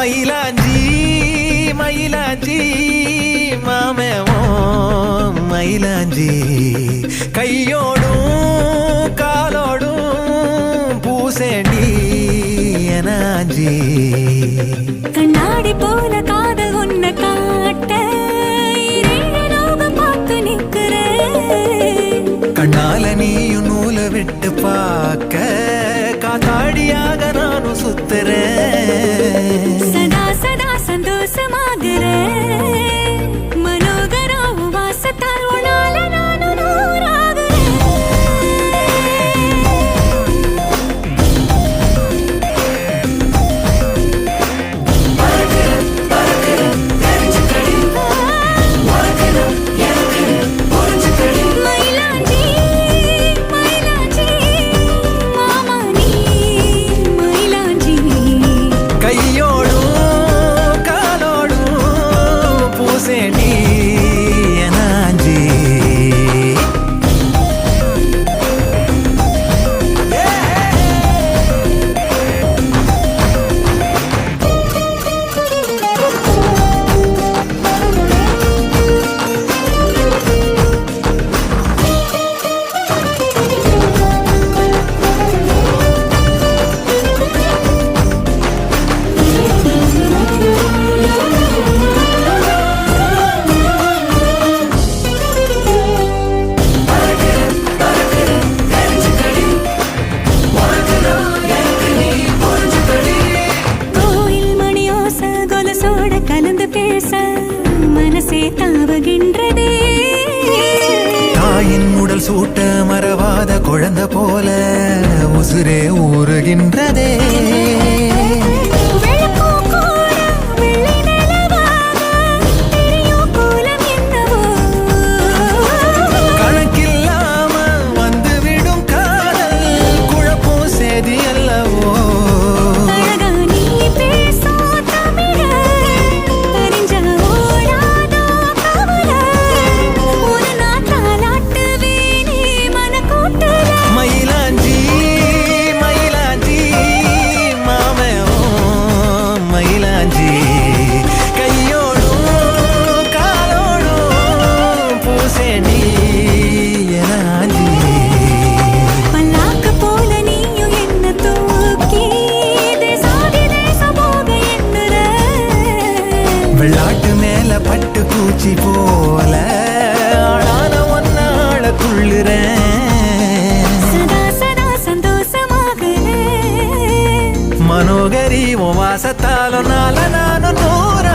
மயிலாஞ்சி மயிலாஞ்சி மாமேவோ மயிலாஞ்சி கையோடும் காலோடும் பூசேண்டி எனாஞ்சி கண்ணாடி போல காதல் உன்னை காட்ட பார்த்து நிற்கிற கண்ணால நீயும் நூல விட்டு பார்க்க காத்தாடியாக நானும் சுத்துறேன் சதா சதா சந்தோஷமாகிற மனோகரம் வாசத்தால் உன்னால நானும் தாயின் உடல் சூட்ட மறவாத குழந்தை போல உசுரே ஊறுகின்றதே கணக்கில்லாம வந்துவிடும் காதல் குழப்பம் சேதி அல்லவோ வெள்ளாட்டு மேல பட்டு பூச்சி போல ஆளான ஒன்னாள துள்ளுறேன் சதா சதா சந்தோஷமாக மனோகரி உன் வாசத்தாலும் நானும் நூறு